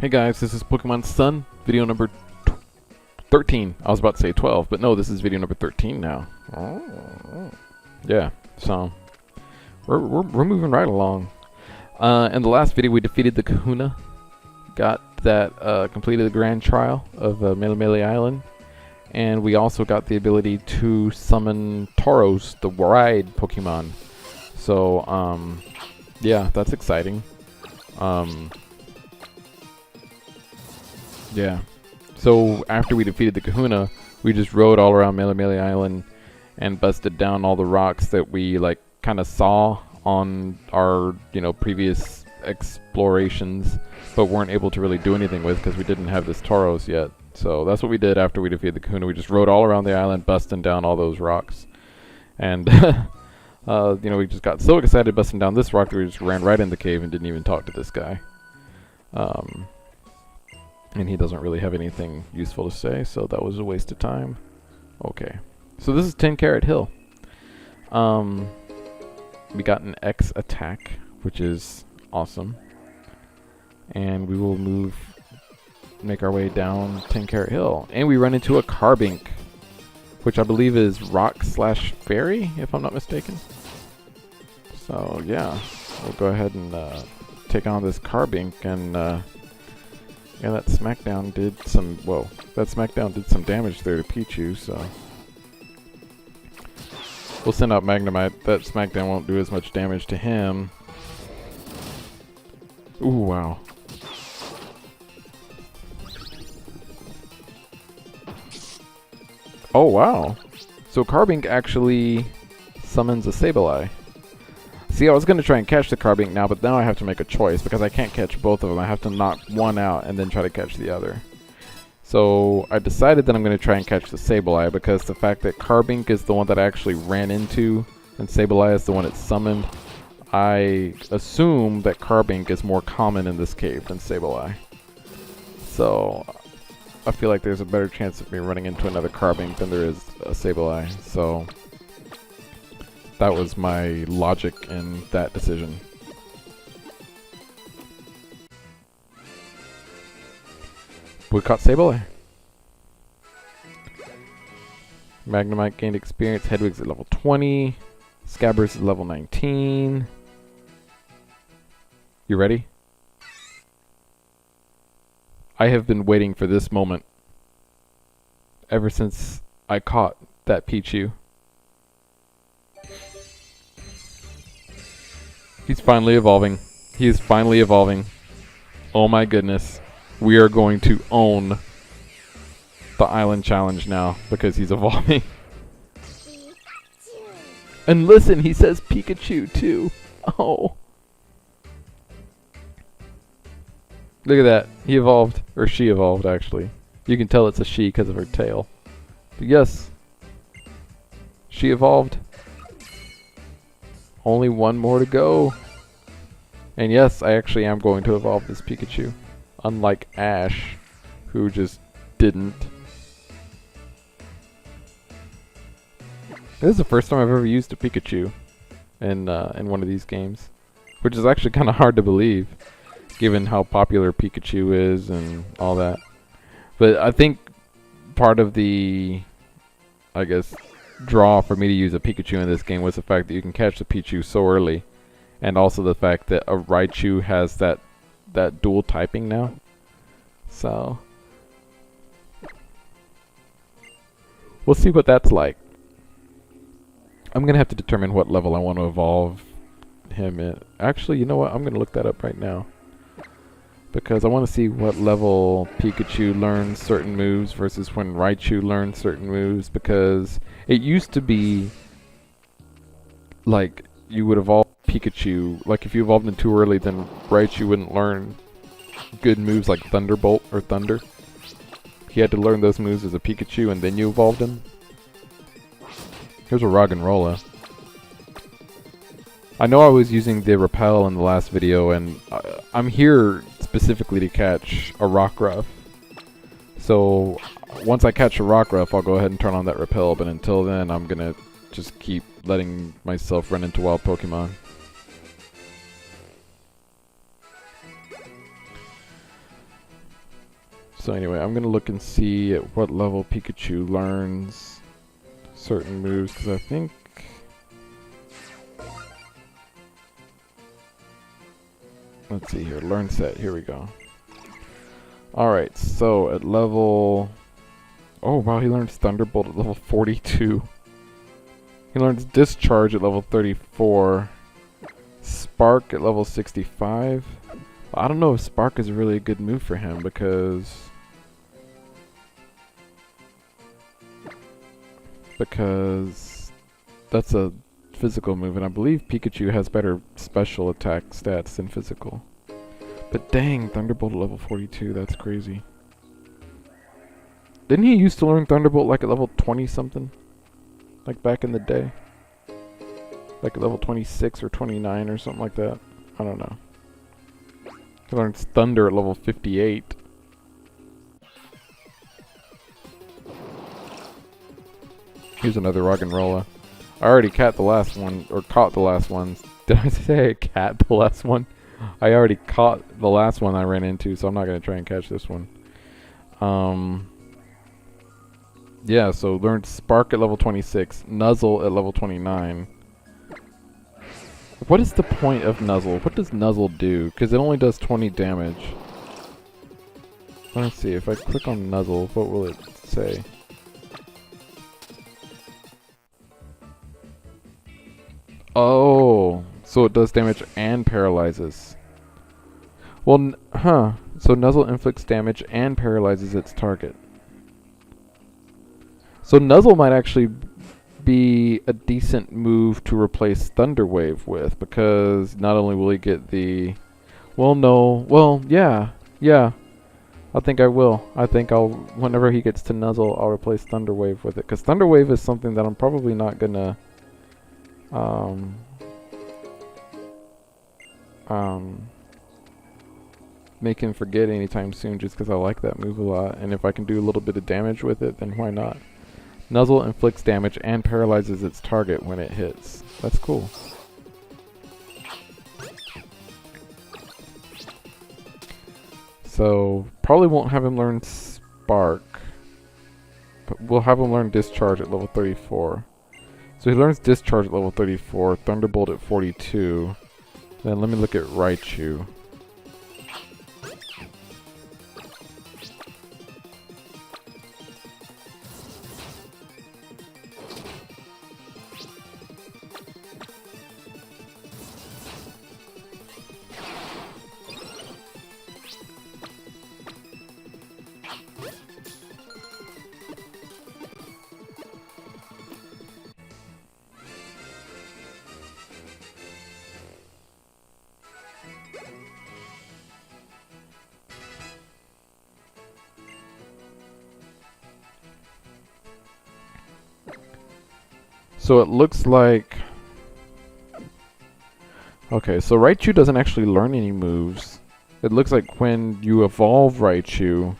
Hey guys, this is Pokemon Sun, video number 13. I was about to say 12, but no, this is video number 13 now. Yeah, so we're moving right along. In the last video, we defeated the Kahuna, got that completed the grand trial of Melemele Island, and we also got the ability to summon Tauros, the ride Pokemon. So yeah, that's exciting. Yeah. So after we defeated the Kahuna, we just rode all around Melemele Island and busted down all the rocks that we kind of saw on our previous explorations, but weren't able to really do anything with because we didn't have this Tauros yet. So that's what we did after we defeated the Kahuna. We just rode all around the island, busting down all those rocks, and we just got so excited busting down this rock that we just ran right in the cave and didn't even talk to this guy. And he doesn't really have anything useful to say, so that was a waste of time. Okay. So this is 10 Carat Hill. We got an X attack, which is awesome. And we will make our way down 10 Carat Hill. And we run into a Carbink, which I believe is rock/fairy, if I'm not mistaken. So yeah, we'll go ahead and take on this Carbink, and yeah, that Smackdown did some, that Smackdown did some damage there to Pichu, so we'll send out Magnemite. That Smackdown won't do as much damage to him. Ooh, wow. Oh, wow. So Carbink actually summons a Sableye. See, I was going to try and catch the Carbink now, but now I have to make a choice because I can't catch both of them. I have to knock one out and then try to catch the other. So I decided that I'm going to try and catch the Sableye because the fact that Carbink is the one that I actually ran into and Sableye is the one it summoned, I assume that Carbink is more common in this cave than Sableye. So I feel like there's a better chance of me running into another Carbink than there is a Sableye. So that was my logic in that decision. We caught Sableye. Magnemite gained experience. Hedwig's at level 20. Scabbers is level 19. You ready? I have been waiting for this moment ever since I caught that Pichu. He's finally evolving. He is finally evolving. Oh my goodness. We are going to own the island challenge now because he's evolving. And listen, he says Pikachu too. Oh. Look at that. He evolved. Or she evolved, actually. You can tell it's a she because of her tail. But yes. She evolved. Only one more to go. And yes, I actually am going to evolve this Pikachu. Unlike Ash, who just didn't. This is the first time I've ever used a Pikachu in one of these games. Which is actually kind of hard to believe, given how popular Pikachu is and all that. But I think part of the, I guess, draw for me to use a Pikachu in this game was the fact that you can catch the Pichu so early, and also the fact that a Raichu has that dual typing now. So we'll see what that's like. I'm gonna have to determine what level I want to evolve him in. Actually, you know what? I'm gonna look that up right now because I want to see what level Pikachu learns certain moves versus when Raichu learns certain moves, because it used to be like you would evolve Pikachu, like if you evolved him too early, then Raichu wouldn't learn good moves like Thunderbolt or Thunder. He had to learn those moves as a Pikachu and then you evolved him. Here's a Roggenrola. I know I was using the Repel in the last video, and I'm here specifically to catch a Rockruff. So once I catch a Rockruff, I'll go ahead and turn on that Repel, but until then I'm gonna just keep letting myself run into wild Pokemon. So anyway, I'm gonna look and see at what level Pikachu learns certain moves, because I think... Let's see here, learn set, here we go. Alright, so at level... Oh wow, he learns Thunderbolt at level 42. He learns Discharge at level 34. Spark at level 65. I don't know if Spark is really a good move for him because that's a physical move, and I believe Pikachu has better special attack stats than physical. But dang, Thunderbolt at level 42, that's crazy. Didn't he used to learn Thunderbolt like at level 20 something? Like back in the day? Like at level 26 or 29 or something like that? I don't know. He learns Thunder at level 58. Here's another Roggenrola. I already caught the last one, or caught the last one. Did I say I cat the last one? I already caught the last one I ran into, so I'm not going to try and catch this one. Yeah, so learned Spark at level 26, Nuzzle at level 29. What is the point of Nuzzle? What does Nuzzle do? Because it only does 20 damage. Let's see, if I click on Nuzzle, what will it say? Oh, so it does damage and paralyzes. Well, so Nuzzle inflicts damage and paralyzes its target. So Nuzzle might actually be a decent move to replace Thunder Wave with, because not only will he get the... yeah. I think I will. I think whenever he gets to Nuzzle, I'll replace Thunder Wave with it, because Thunder Wave is something that I'm probably not gonna... make him forget anytime soon, just because I like that move a lot, and if I can do a little bit of damage with it, then why not? Nuzzle inflicts damage and paralyzes its target when it hits. That's cool. So, probably won't have him learn Spark, but we'll have him learn Discharge at level 34. So he learns Discharge at level 34, Thunderbolt at 42. Then let me look at Raichu. So it looks like... Okay, so Raichu doesn't actually learn any moves. It looks like when you evolve Raichu...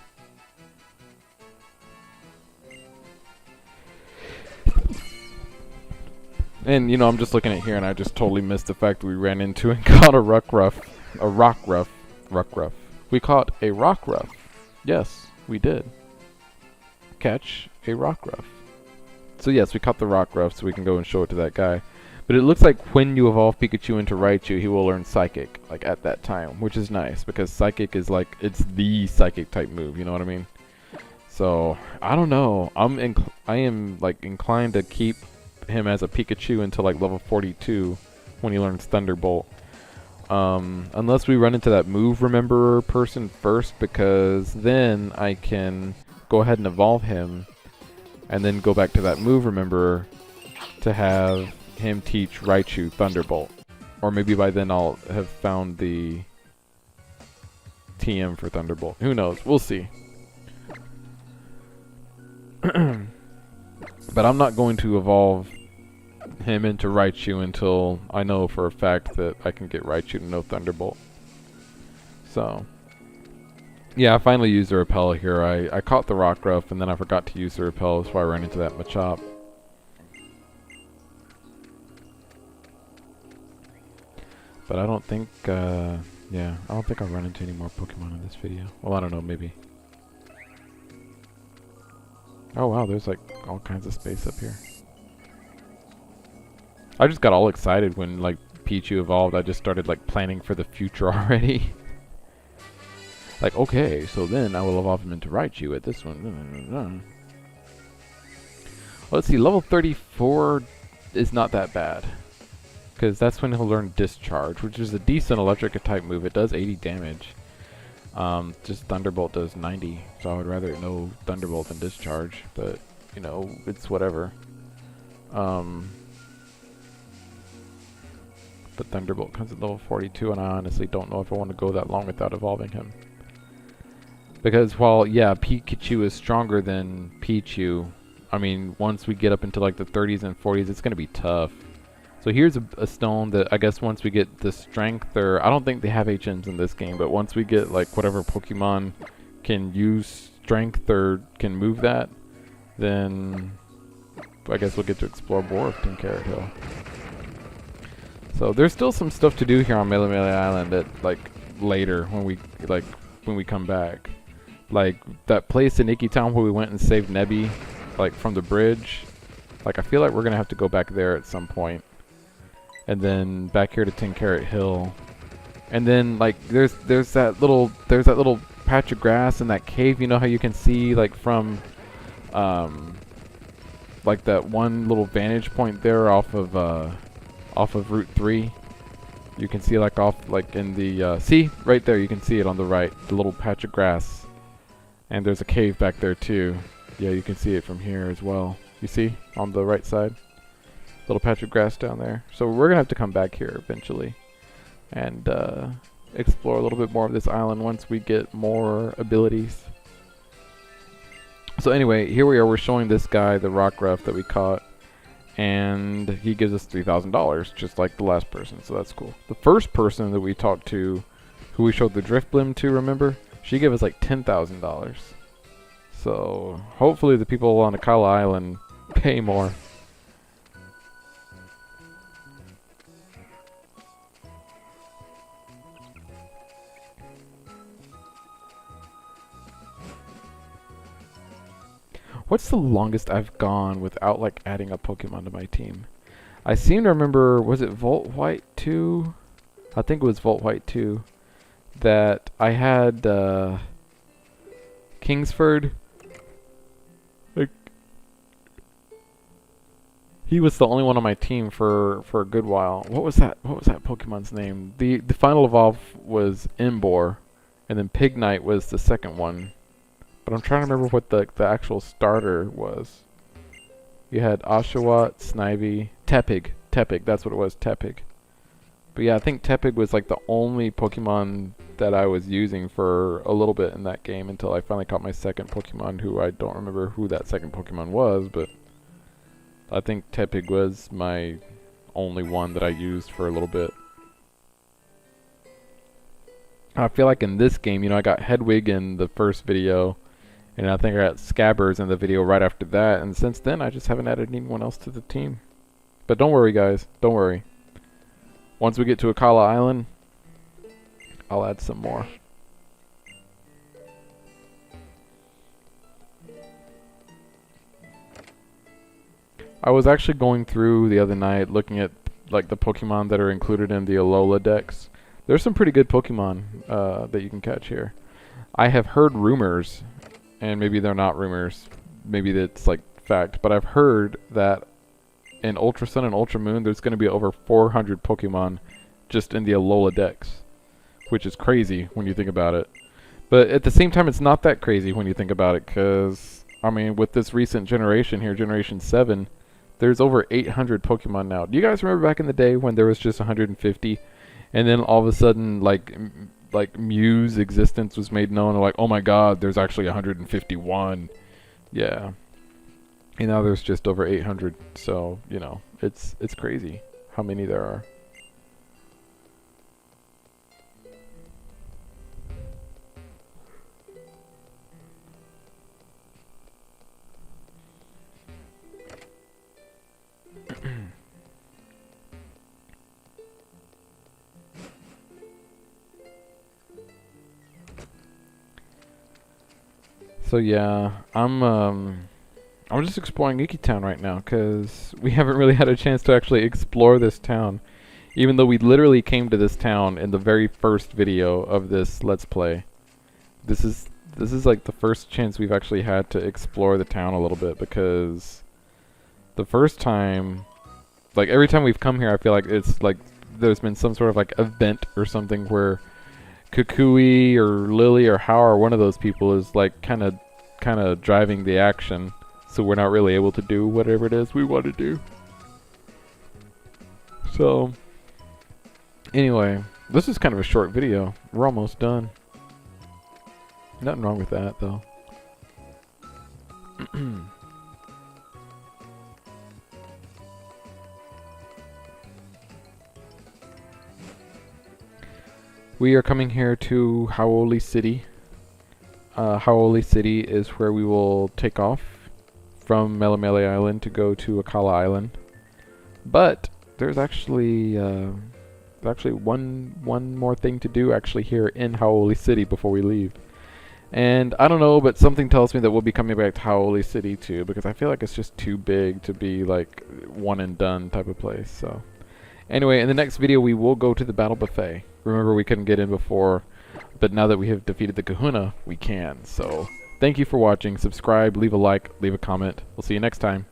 And, you know, I'm just looking at here and I just totally missed the fact that we ran into and caught a Rockruff. We caught a Rockruff. Yes, we did. Catch a Rockruff. So yes, we caught the Rockruff, so we can go and show it to that guy. But it looks like when you evolve Pikachu into Raichu, he will learn Psychic, like at that time, which is nice, because Psychic is like, it's the Psychic type move, you know what I mean? So, I don't know. I am like inclined to keep him as a Pikachu until like level 42 when he learns Thunderbolt. Unless we run into that move rememberer person first, because then I can go ahead and evolve him and then go back to that move rememberer to have him teach Raichu Thunderbolt. Or maybe by then I'll have found the TM for Thunderbolt. Who knows? We'll see. But I'm not going to evolve him into Raichu until I know for a fact that I can get Raichu to know Thunderbolt. So... yeah, I finally used the Repel here. I caught the Rockruff and then I forgot to use the Repel, that's why I ran into that Machop. But I don't think, yeah, I don't think I'll run into any more Pokemon in this video. Well, I don't know, maybe. Oh wow, there's like all kinds of space up here. I just got all excited when like Pichu evolved. I just started like planning for the future already. Like, okay, so then I will evolve him into Raichu at this one. Let's see, level 34 is not that bad. Because that's when he'll learn Discharge, which is a decent electric type move. It does 80 damage. Just Thunderbolt does 90, so I would rather know Thunderbolt than Discharge. But, you know, it's whatever. But Thunderbolt comes at level 42, and I honestly don't know if I want to go that long without evolving him. Because while, yeah, Pikachu is stronger than Pichu, I mean, once we get up into like the 30s and 40s, it's going to be tough. So here's a stone that I guess once we get the strength, or I don't think they have HMs in this game, but once we get like whatever Pokemon can use strength or can move that, then I guess we'll get to explore more of Ten Carat Hill. So there's still some stuff to do here on Melee Island at like later when we come back. Like that place in Iki Town where we went and saved Nebby, like from the bridge. Like I feel like we're gonna have to go back there at some point. And then back here to Ten Carat Hill. And then like there's that little patch of grass in that cave, you know how you can see like from like that one little vantage point there off of Route 3. You can see like off like in the see right there, you can see it on the right, the little patch of grass. And there's a cave back there too. Yeah, you can see it from here as well. You see on the right side? Little patch of grass down there. So we're gonna have to come back here eventually and explore a little bit more of this island once we get more abilities. So anyway, here we are. We're showing this guy the Rockruff that we caught, and he gives us $3,000 just like the last person. So that's cool. The first person that we talked to, who we showed the Drift Blim to, remember? She gave us like $10,000. So hopefully the people on Akala Island pay more. What's the longest I've gone without like adding a Pokemon to my team? I seem to remember, was it Volt White 2? I think it was Volt White 2. That I had Kingsford. Like he was the only one on my team for a good while. What was that Pokemon's name? The final evolve was Embor, and then Pignite was the second one. But I'm trying to remember what the actual starter was. You had Oshawott, Snivy, Tepig. Tepig, that's what it was, Tepig. But yeah, I think Tepig was like the only Pokemon that I was using for a little bit in that game until I finally caught my second Pokemon, who I don't remember who that second Pokemon was, but I think Tepig was my only one that I used for a little bit. I feel like in this game, you know, I got Hedwig in the first video, and I think I got Scabbers in the video right after that, and since then I just haven't added anyone else to the team. But don't worry guys, don't worry. Once we get to Akala Island, I'll add some more. I was actually going through the other night looking at like the Pokemon that are included in the Alola Dex. There's some pretty good Pokemon that you can catch here. I have heard rumors, and maybe they're not rumors, maybe that's like fact, but I've heard that in Ultra Sun and Ultra Moon there's going to be over 400 Pokemon just in the Alola Dex, which is crazy when you think about it. But at the same time, it's not that crazy when you think about it, because, I mean, with this recent generation here, Generation 7, there's over 800 Pokemon now. Do you guys remember back in the day when there was just 150? And then all of a sudden, like Mew's existence was made known, like, oh my god, there's actually 151. Yeah. And now there's just over 800, so, you know, it's crazy how many there are. So yeah, I'm I'm just exploring Iki Town right now because we haven't really had a chance to actually explore this town. Even though we literally came to this town in the very first video of this Let's Play. This is like the first chance we've actually had to explore the town a little bit, because the first time, like every time we've come here, I feel like it's like there's been some sort of like event or something where Kukui or Lily or Hao or one of those people is like kind of driving the action, so we're not really able to do whatever it is we want to do. So anyway, this is kind of a short video. We're almost done. Nothing wrong with that, though. We are coming here to Hau'oli City. Hau'oli City is where we will take off from Melemele Island to go to Akala Island. But there's actually one more thing to do actually here in Hau'oli City before we leave. And I don't know, but something tells me that we'll be coming back to Hau'oli City too, because I feel like it's just too big to be like one and done type of place. So anyway, in the next video we will go to the Battle Buffet. Remember, we couldn't get in before, but now that we have defeated the Kahuna, we can. So thank you for watching. Subscribe, leave a like, leave a comment. We'll see you next time.